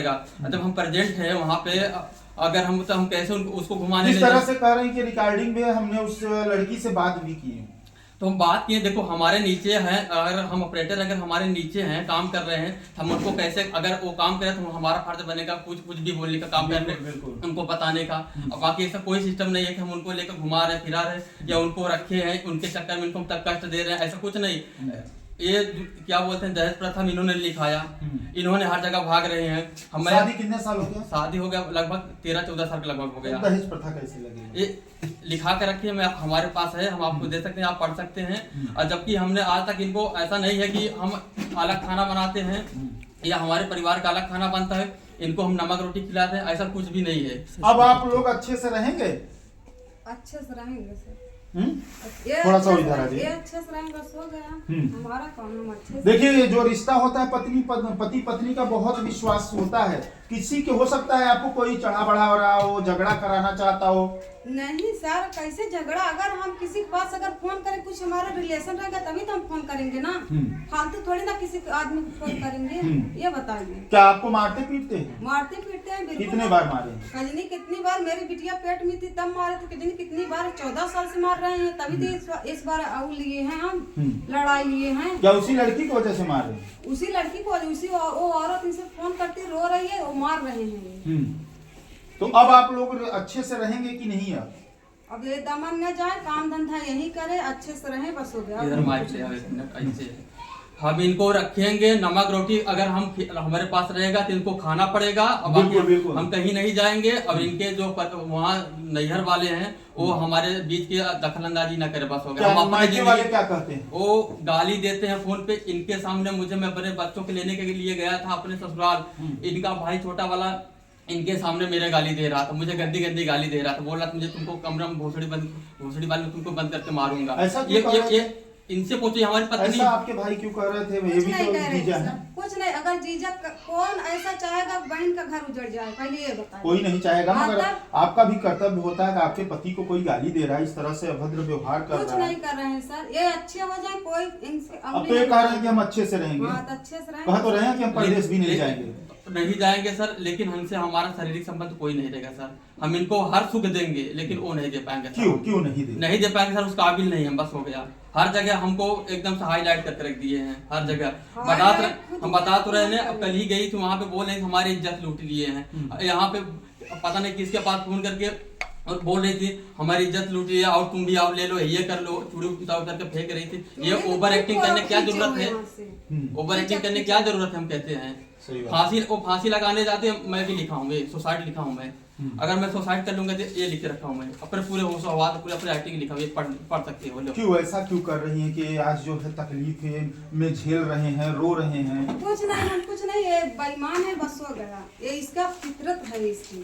जब हम प्रेजेंट है वहाँ पे, अगर हम तो हम कैसे उसको घुमाने जिस तरह से कह रहे हैं कि रिकॉर्डिंग में हमने उस लड़की से बात भी की है, तो हम बात किए। देखो हमारे नीचे हैं, अगर हम ऑपरेटर अगर हमारे नीचे हैं काम कर रहे हैं, हम उनको कैसे, अगर वो काम करे तो हमारा फर्ज बनेगा कुछ कुछ भी बोलने का, काम करने उनको बताने का। और बाकी ऐसा कोई सिस्टम नहीं है कि हम उनको लेकर घुमा रहे फिरा रहे या उनको रखे हैं उनके चक्कर में उनको तक कष्ट दे रहे हैं, ऐसा कुछ नहीं। ये क्या बोलते हैं, दहेज प्रथा इन्होंने लिखाया, इन्होंने हर जगह भाग रहे हैं। हमें शादी कितने साल हो गया? शादी हो गया लगभग 13-14 साल के लगभग हो गया। दहेज प्रथा कैसे लगी? ये लिखा के रखिए, मैं हमारे पास है, हम आपको दे सकते हैं, आप पढ़ सकते हैं। और जबकि हमने आज तक इनको, ऐसा नहीं है कि हम अलग खाना बनाते हैं या हमारे परिवार का अलग खाना बनता है, इनको हम नमक रोटी खिलाते हैं, ऐसा कुछ भी नहीं है। अब आप लोग अच्छे से रहेंगे? अच्छे से रहेंगे सर। थोड़ा सा इधर आ जाइए। ये अच्छे से रहेंगे, बस हो गया हमारा काम, हम अच्छे से। देखिए, ये जो रिश्ता होता है पति पत्नी का, बहुत विश्वास होता है। किसी के हो सकता है आपको कोई चढ़ा बढ़ा हो रहा हो, झगड़ा कराना चाहता हो। नहीं सर, कैसे झगड़ा? अगर हम किसी के पास अगर फोन करें, कुछ हमारा रिलेशन रहेगा तभी तो हम फोन करेंगे ना। फालतू थोड़ी ना किसी आदमी को फोन करेंगे। ये बताइए, क्या आपको मारते पीटते हैं? मारते पीटते हैं बिल्कुल। कितने बार मारे? कजनी कितनी बार, मेरी बिटिया पेट में थी तब मारे थे। कजनी कितनी बार, 14 साल से मार रहे हैं, तभी तो इस बार आउ लिए हैं हम, लड़ाई लिए हैं। क्या उसी लड़की की वजह से मार रहे हैं? उसी लड़की को, उसी वो औरत इनसे फोन करती रो रही है, वो मार रहे हैं। तो अब आप लोग अच्छे से रहेंगे कि नहीं? अब ये दमन न जाए, काम धंधा यही करे, अच्छे से रहे, बस हो गया। इधर माइक से ऐसे हम इनको रखेंगे। नमक रोटी अगर हम हमारे पास रहेगा तो इनको खाना पड़ेगा। अब बिल्कुल। हम कहीं नहीं जाएंगे। और इनके जो वहाँ नैहर वाले हैं वो हमारे बीच की दखल अंदाजी न करे, बस हो गया। हम अपने वाले क्या कहते हैं? वो गाली देते हैं फोन पे इनके सामने मुझे। मैं अपने बच्चों के लेने के लिए गया था अपने ससुराल, इनका भाई छोटा वाला इनके सामने मेरे गाली दे रहा था, मुझे गंदी गंदी गाली दे रहा था, बोल रहा था मुझे तुमको कमरे में भोसड़ी वाले में तुमको बंद करके मारूंगा। ऐसा ये इनसे पूछिए, हमारी पत्नी। ऐसा आपके भाई क्यों कर रहे थे? ये भी तो जीजा है। कुछ नहीं, अगर जीजा कौन ऐसा चाहेगा बहन का घर उजड़ जाए, पहले ये बताइए। कोई नहीं चाहेगा, मगर आपका भी कर्तव्य होता है कि आपके पति को कोई गाली दे रहा है, इस तरह से अभद्र व्यवहार कर रहा है। कुछ नहीं कर रहे हैं सर, ये अच्छे हो जाए, कोई इनसे। अब तो ये कह रहे हैं कि हम अच्छे से रहेंगे। अच्छे से रहेंगे। कह तो रहे हैं कि हम परदेश भी नहीं जाएंगे। नहीं जाएंगे सर, लेकिन हमसे हमारा शारीरिक संबंध कोई नहीं रहेगा सर। हम इनको हर सुख देंगे लेकिन वो नहीं दे पाएंगे। क्यों नहीं दे पाएंगे सर? उस काबिल नहीं हम, बस हो गया। हर जगह हमको एकदम से हाईलाइट करके रख दिए हैं, हर जगह हम बता तो रहे हैं। अब कल ही गई थी वहाँ पे, बोल रहे हमारी इज्जत लूट लिए हैं। यहाँ पे पता नहीं किसके पास फोन करके और बोल रही थी हमारी इज्जत लूट लिया और तुम भी आओ ले लो, ये कर लो, चूड़ी उतार करके फेंक रही थी। ये ओवर एक्टिंग करने क्या जरूरत है? ओवर एक्टिंग करने क्या जरूरत है? हम कहते हैं फांसी लगाने जाते हैं। मैं भी लिखा हूँ, सुसाइड लिखा हूँ मैं। अगर मैं सुसाइड कर लूंगा तो ये लिख के रखा हूँ मैं, अपने पूरे होश आवाज पूरे अपने एक्टिंग लिखा हुआ, पढ़ सकते हो। क्यों ऐसा क्यों कर रही हैं कि आज जो है तकलीफ में झेल रहे हैं, रो रहे हैं? कुछ नहीं, ये बेईमान है, बस हो गया। ये इसका फितरत है इसकी।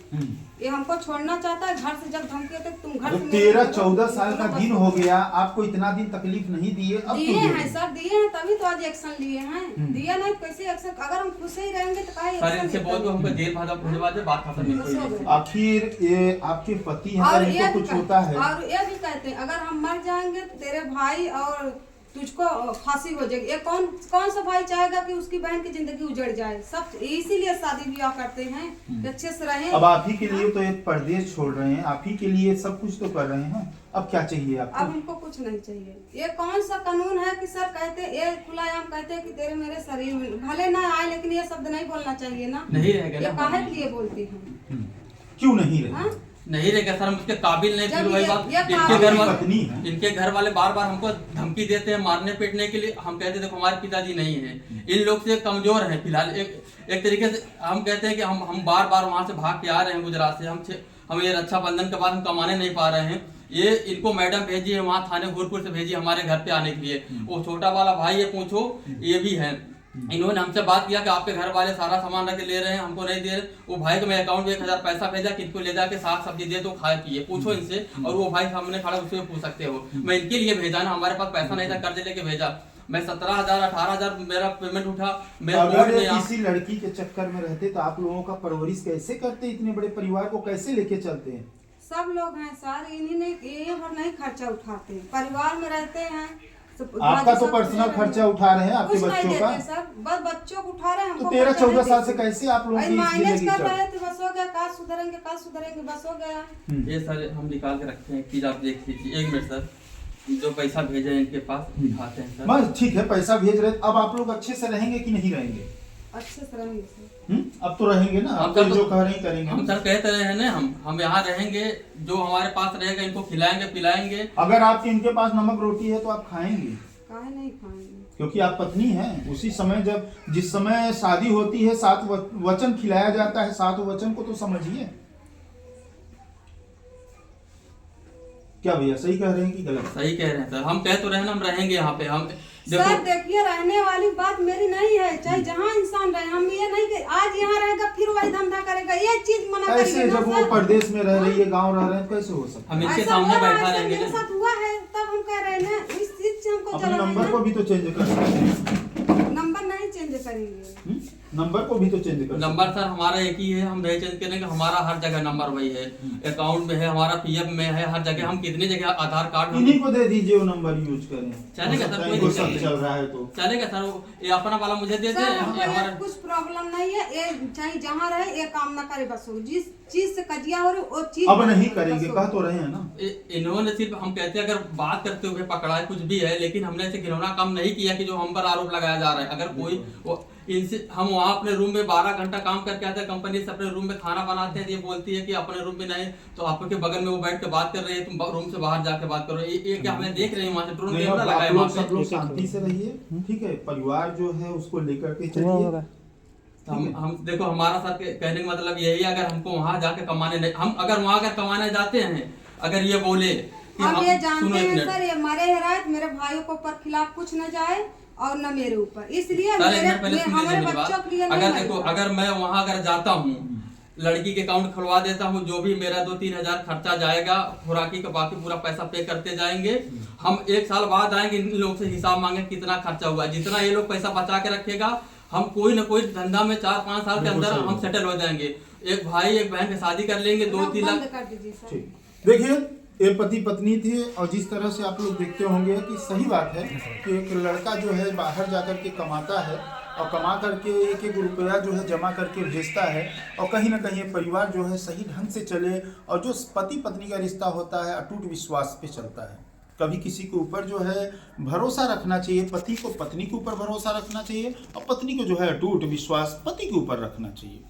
ये हमको छोड़ना चाहता है। घर से जब धमकी होते तुम घर से 13-14 साल का दिन हो गया, आपको इतना दिन तकलीफ नहीं दिए? अब दिए हैं सर, दिए हैं, तभी तो आज एक्शन लिए हैं। दिए नहीं कैसे एक्शन? अगर हम खुश ही रहेंगे तो काहे एक्शन? इनसे बहुत हमको जेल भिजवा दे, बात खत्म नहीं होगी। आखिर ये आपके पति हैं, और इनको कुछ होता है। और ये भी कहते हैं अगर हम मर जाएंगे तो तेरे भाई और तुझको फांसी हो जाएगी। ये कौन सा भाई चाहेगा कि उसकी बहन की जिंदगी उजड़ जाए? सब इसीलिए शादी ब्याह करते हैं कि अच्छे से रहें। अब आप ही के लिए तो एक परदेश छोड़ रहे हैं, आप ही के लिए सब कुछ तो कर रहे हैं। अब क्या चाहिए आपको? अब इनको कुछ नहीं चाहिए। ये कौन सा कानून है कि सर कहते, ये खुलायाम कहते हैं कि तेरे मेरे शरीर में भले ना आए, लेकिन ये शब्द नहीं बोलना चाहिए ना। नहीं रहेगा। ये काहे के लिए बोलती हैं? क्यों नहीं रहे? नहीं रहेगा सर, हम उसके काबिल नहीं। फिर वही बात, इनके घर वाले बार बार हमको धमकी देते हैं मारने पीटने के लिए। हम कहते हैं देखो हमारे पिताजी नहीं है, इन लोग से कमजोर हैं फिलहाल। एक तरीके से हम कहते हैं कि हम बार बार वहाँ से भाग के आ रहे हैं गुजरात से। हम ये रक्षाबंधन के बाद हम कमाने नहीं पा रहे हैं। ये इनको मैडम भेजी है वहाँ थाने गोरखपुर से भेजी हमारे घर पे आने के लिए। वो छोटा वाला भाई ये पूछो, ये भी है। इन्होंने हमसे बात किया कि आपके घर वाले सारा सामान रख के ले रहे हैं, हमको नहीं दे रहे। वो भाई को मैं अकाउंट में 1000 पैसा भेजा कि इनको ले जाके साग सब्जी दे दो, खाए पिए, पूछो इनसे। और वो भाई सामने खड़ा, उससे पूछ सकते हो। मैं इनके लिए भेजा ना, हमारे पास पैसा नहीं था, कर्ज लेके भेजा। मैं 17,000-18,000 मेरा पेमेंट उठा। अगर किसी लड़की के चक्कर में रहते तो आप लोगों का परवरिश कैसे करते? इतने बड़े परिवार को कैसे लेके चलते हैं? सब लोग हैं सर, इन्हीं ने ये भर नहीं खर्चा उठाते। परिवार में रहते हैं, आपका तो पर्सनल खर्चा उठा रहे हैं आपके बच्चों का, सर बस बच्चों को उठा रहे हैं। तो 13-14 साल से कैसे आप लोग मैनेज कर रहे थे, बस हो गया, कल सुधरेंगे बस हो गया। ये सर हम निकाल के रखते हैं, प्लीज आप देख लीजिए। 1 मिनट सर, जो पैसा भेजे हैं इनके पास दिखाते हैं सर। बस ठीक है, पैसा भेज रहे, अब आप लोग अच्छे से रहेंगे कि नहीं रहेंगे? अच्छे से रहेंगे सर। अब तो रहेंगे ना, हम तो तो जो कह रहे हैं करेंगे। हम सर कहते रहे हैं ना, हम यहाँ रहेंगे, जो हमारे पास रहेगा इनको खिलाएंगे पिलाएंगे। अगर आपके इनके पास नमक रोटी है तो आप खाएंगे? काहे नहीं खाएंगे? क्योंकि आप पत्नी हैं। उसी समय जब जिस समय शादी होती है 7 वचन खिलाया जाता है, 7 वचन को तो समझिए। क्या भैया सही कह रहे हैं कि गलत? सही कह रहे हैं सर, हम कह तो रहे हैं ना हम रहेंगे यहाँ पे। हम सर देखिए, रहने वाली बात मेरी नहीं है, चाहे जहाँ इंसान रहे, हम ये नहीं कि आज यहाँ रहेगा फिर वही धंधा करेगा, ये चीज मना करिए ऐसे ना जब वो सर। परदेश में रह रही है, गांव रह रहे हैं, कैसे हो सकता है? हम इनके ऐसा सामने हुआ है, बैठा ऐसा रहेंगे मेरे ना। साथ हुआ है, तब हम कह रहे हैं ना, इस चीज से हमको अपने चला नंबर को भी तो चेंज कर सकते हैं। नंबर नहीं चेंज करेंगे। नंबर को भी तो चेंज कर नंबर सर हमारा एक ही है, हम नहीं चेंज करेंगे। हमारा हर जगह नंबर वही है, अकाउंट में है हमारा, पीएफ में है, हर जगह। हम कितनी जगह आधार कार्ड इन्हीं को दे दीजिए, वो नंबर यूज करें। चलेगा सर, कोई इनको दिक्कत सब नहीं। चल रहा है तो चलेगा सर, ये अपना वाला मुझे दे दे। सर ये हमको हमारा ये कुछ प्रॉब्लम नहीं है, ये चाहे जहाँ रहे ये काम ना करे बस हो। जिस चीज से कजिया हो रही वो चीज अब नहीं करेंगे, कह तो रहे हैं ना। इन्होंने सिर्फ, हम कहते हैं अगर बात करते हुए पकड़ा है कुछ भी है, लेकिन हमने ऐसे घिनौना काम नहीं किया कि जो हम पर आरोप लगाया जा रहा है। अगर कोई इनसे, हम वहाँ अपने रूम में 12 घंटा काम करके आते हैं, कंपनी से अपने रूम में खाना बनाते हैं, ये बोलती है कि अपने रूम में नहीं, तो आपके बगल में वो बैठ के बात कर रही है, तुम रूम से बाहर जाके बात करो। ये क्या हमें देख रहे हैं वहाँ से, ड्रोन कैमरा लगाए वहाँ सब लोग पे। शांति से रहिए, ठीक है? परिवार जो है उसको लेकर के चलिए। हम देखो, हमारा साथ कहने का मतलब यही है, अगर हमको वहाँ जाके कमाने नहीं, हम अगर वहाँ अगर कमाने जाते हैं, अगर ये बोले कि हम ये जानते सुनो एक हैं मिनट। सर, ये मरे हैरात मेरे भाइयों को ऊपर खिलाफ कुछ न जाए और न मेरे ऊपर, इसलिए सर, एक मिनट पहले सुन लीजिए हमारे मेरी बच्चों के लिए बात। नहीं अगर देखो, अगर मैं वहाँ अगर जाता हूँ, लड़की के अकाउंट खुलवा देता हूँ, जो भी मेरा 2-3 हजार खर्चा जाएगा, खुराकी का बाकी पूरा पैसा पे करते जाएंगे। हम 1 साल बाद आएंगे, इन लोग से हिसाब मांगे कितना खर्चा हुआ। जितना ये लोग पैसा बचा के रखेगा, हम कोई ना कोई धंधा में 4-5 साल के अंदर हम सेटल हो जाएंगे। एक भाई एक बहन की शादी कर लेंगे, 2-3 लाख। कर दीजिए सर। ठीक, देखिए ये पति पत्नी थे, और जिस तरह से आप लोग देखते होंगे कि सही बात है कि एक लड़का जो है बाहर जाकर के कमाता है, और कमा करके 1-1 रुपया जो है जमा करके भेजता है, और कहीं ना कहीं परिवार जो है सही ढंग से चले। और जो पति पत्नी का रिश्ता होता है अटूट विश्वास पे चलता है। कभी किसी के ऊपर जो है भरोसा रखना चाहिए, पति को पत्नी के ऊपर भरोसा रखना चाहिए, और पत्नी को जो है अटूट विश्वास पति के ऊपर रखना चाहिए।